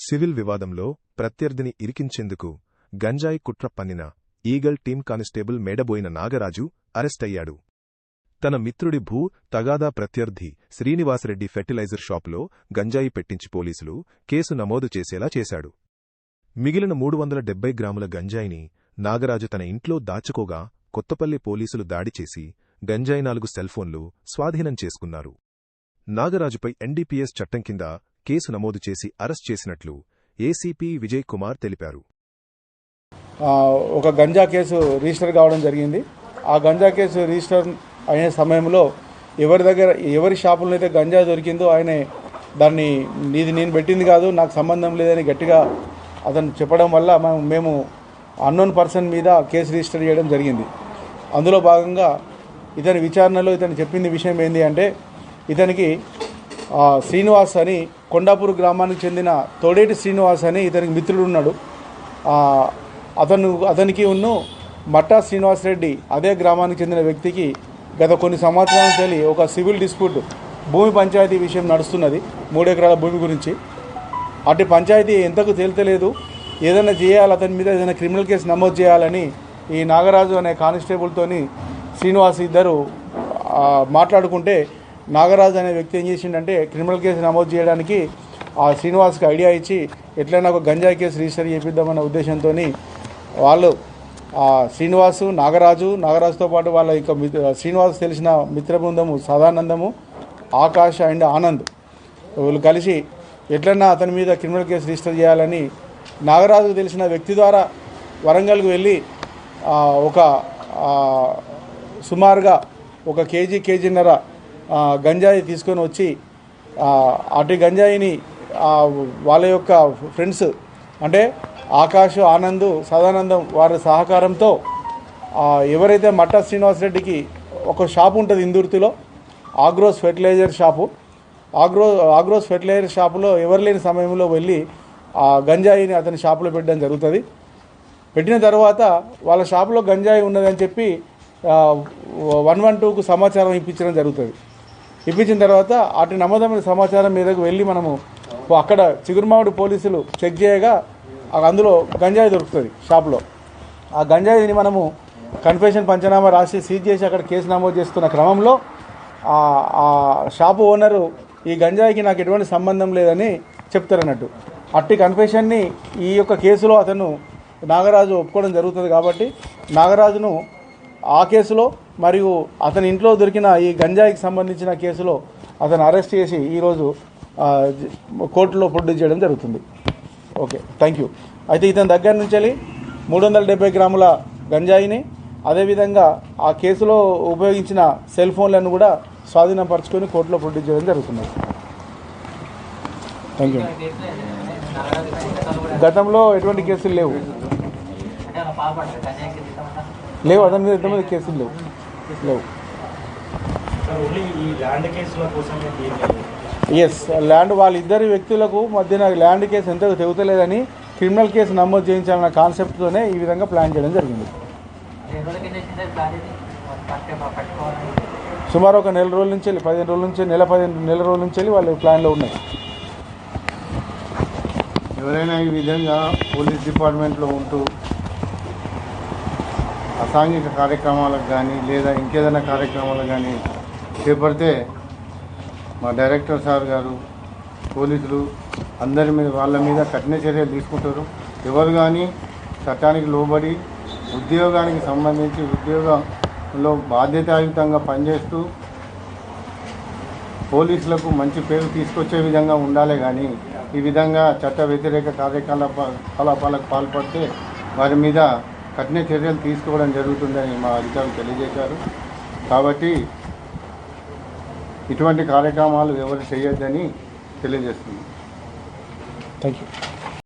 Civil వివాదంలో ప్రత్యర్థిని ఇరికించేందుకు గంజాయి కుట్ర పన్నిన eagle team constable Medaboina Nagaraju అరెస్టయ్యాడు. తన మిత్రుడి తగాదా ప్రత్యర్థి శ్రీనివాసరెడ్డి ఫెర్టిలైజర్ షాపులో గంజాయి పెట్టించి పోలీసులు కేసు నమోదు చేసేలా చేశాడు. మిగిలిన 370 గ్రాముల గంజాయిని నాగరాజు తన ఇంట్లో దాచుకోగా కొత్తపల్లి పోలీసులు దాడి చేసి గంజాయి 4 సెల్ఫోన్లు స్వాధీనం చేసుకున్నారు. నాగరాజుపై ఎన్డీపీఎస్ చట్టం కింద కేసు నమోదు చేసి అరెస్ట్ చేసినట్లు ఏసీపీ విజయ్ కుమార్ తెలిపారు. ఒక గంజా కేసు రిజిస్టర్ కావడం జరిగింది. ఆ గంజా కేసు రిజిస్టర్ అయిన సమయంలో ఎవరి షాపులో అయితే గంజా దొరికిందో ఆయన దాన్ని ఇది నేను పెట్టింది కాదు, నాకు సంబంధం లేదని గట్టిగా అతను చెప్పడం వల్ల మేము అన్నోన్ పర్సన్ మీద కేసు రిజిస్టర్ చేయడం జరిగింది. అందులో భాగంగా ఇతని విచారణలో ఇతను చెప్పింది విషయం ఏంటి అంటే, ఇతనికి శ్రీనివాస్ అని కొండాపూర్ గ్రామానికి చెందిన తోడేటి శ్రీనివాస్ అని ఇతనికి మిత్రుడు ఉన్నాడు. అతనికి మట్టా శ్రీనివాసరెడ్డి అదే గ్రామానికి చెందిన వ్యక్తికి గత కొన్ని సంవత్సరాల నుంచి ఒక సివిల్ డిస్ప్యూట్ భూమి పంచాయతీ విషయం నడుస్తున్నది. 3 ఎకరాల భూమి గురించి. అటు పంచాయతీ ఎంతకు తేల్తలేదు, ఏదైనా చేయాలి, అతని మీద ఏదైనా క్రిమినల్ కేసు నమోదు చేయాలని ఈ నాగరాజు అనే కానిస్టేబుల్తోని శ్రీనివాస్ ఇద్దరు మాట్లాడుకుంటే, నాగరాజు అనే వ్యక్తి ఏం చేసిండంటే క్రిమినల్ కేసు నమోదు చేయడానికి ఆ శ్రీనివాస్కి ఐడియా ఇచ్చి ఎట్లయినా ఒక గంజాయి కేసు రిజిస్టర్ చేపిద్దామన్న ఉద్దేశంతో వాళ్ళు శ్రీనివాసు నాగరాజుతో పాటు వాళ్ళ శ్రీనివాస్ తెలిసిన మిత్ర బృందము సదానందము, ఆకాష్ అండ్ ఆనంద్ వీళ్ళు కలిసి ఎట్లన్నా అతని మీద క్రిమినల్ కేసు రిజిస్టర్ చేయాలని నాగరాజుకు తెలిసిన వ్యక్తి ద్వారా వరంగల్కు వెళ్ళి ఒక సుమారుగా 1 కేజీన్నర గంజాయి తీసుకొని వచ్చి అటు గంజాయిని వాళ్ళ యొక్క ఫ్రెండ్స్ అంటే ఆకాష్, ఆనంద్, సదానందం వారి సహకారంతో ఎవరైతే మట్టా శ్రీనివాసరెడ్డికి ఒక షాపు ఉంటుంది ఇందుర్తిలో, Agros fertiliser shop. Agros fertiliser షాపులో ఎవరు లేని సమయంలో వెళ్ళి ఆ గంజాయిని అతని షాపులో పెట్టడం జరుగుతుంది. పెట్టిన తర్వాత వాళ్ళ షాపులో గంజాయి ఉన్నదని చెప్పి 112కు సమాచారం ఇప్పించడం జరుగుతుంది. ఇప్పించిన తర్వాత అటు నమ్మదమైన సమాచారం మీదకు వెళ్ళి మనము అక్కడ చిగురుమామిడి పోలీసులు చెక్ చేయగా అందులో గంజాయి దొరుకుతుంది షాపులో. ఆ గంజాయిని మనము కన్ఫెషన్ పంచనామా రాసి సీజ్ చేసి అక్కడ కేసు నమోదు చేస్తున్న క్రమంలో ఆ షాపు ఓనరు ఈ గంజాయికి నాకు ఎటువంటి సంబంధం లేదని చెప్తారన్నట్టు. అట్టి కన్ఫెషన్ని ఈ యొక్క కేసులో అతను నాగరాజు ఒప్పుకోవడం జరుగుతుంది. కాబట్టి నాగరాజును ఆ కేసులో మరియు అతని ఇంట్లో దొరికిన ఈ గంజాయికి సంబంధించిన కేసులో అతను అరెస్ట్ చేసి ఈరోజు కోర్టులో ప్రొడ్యూస్ చేయడం జరుగుతుంది. Okay, thank you. అయితే ఇతని దగ్గర నుంచి 370 గ్రాముల గంజాయిని, అదేవిధంగా ఆ కేసులో ఉపయోగించిన సెల్ ఫోన్లను కూడా స్వాధీనపరచుకొని కోర్టులో ప్రొడ్యూస్ చేయడం జరుగుతుంది. Thank you. గతంలో ఎటువంటి కేసులు లేవు, అతని మీద ఎంతమంది కేసులు లేవు. ఎస్, ల్యాండ్ వాళ్ళిద్దరి వ్యక్తులకు మధ్యన ల్యాండ్ కేసు ఎంతకు తెగుతలేదని క్రిమినల్ కేసు నమోదు చేయించాలన్న కాన్సెప్ట్తోనే ఈ విధంగా ప్లాన్ చేయడం జరిగింది. సుమారు ఒక 15 రోజుల నుంచి 15 రోజుల నుంచి వాళ్ళు ప్లాన్లో ఉన్నాయి. ఎవరైనా ఈ విధంగా పోలీస్ డిపార్ట్మెంట్లో ఉంటూ అసాంఘిక కార్యక్రమాలకు కానీ లేదా ఇంకేదైనా కార్యక్రమాలకు కానీ చేపడితే మా డైరెక్టర్ సార్ గారు, పోలీసులు వాళ్ళ మీద కఠిన చర్యలు తీసుకుంటారు. ఎవరు కానీ చట్టానికి లోబడి ఉద్యోగానికి సంబంధించి ఉద్యోగంలో బాధ్యతాయుతంగా పనిచేస్తూ పోలీసులకు మంచి పేరు తీసుకొచ్చే విధంగా ఉండాలి. కానీ ఈ విధంగా చట్ట వ్యతిరేక కార్యకలాపాలకు పాల్పడితే వారి మీద కఠిన చర్యలు తీసుకోవడం జరుగుతుందని మా అధికారులు తెలియజేశారు. కాబట్టి ఇటువంటి కార్యక్రమాలు ఎవరు చేయొద్దని తెలియజేస్తుంది. Thank you.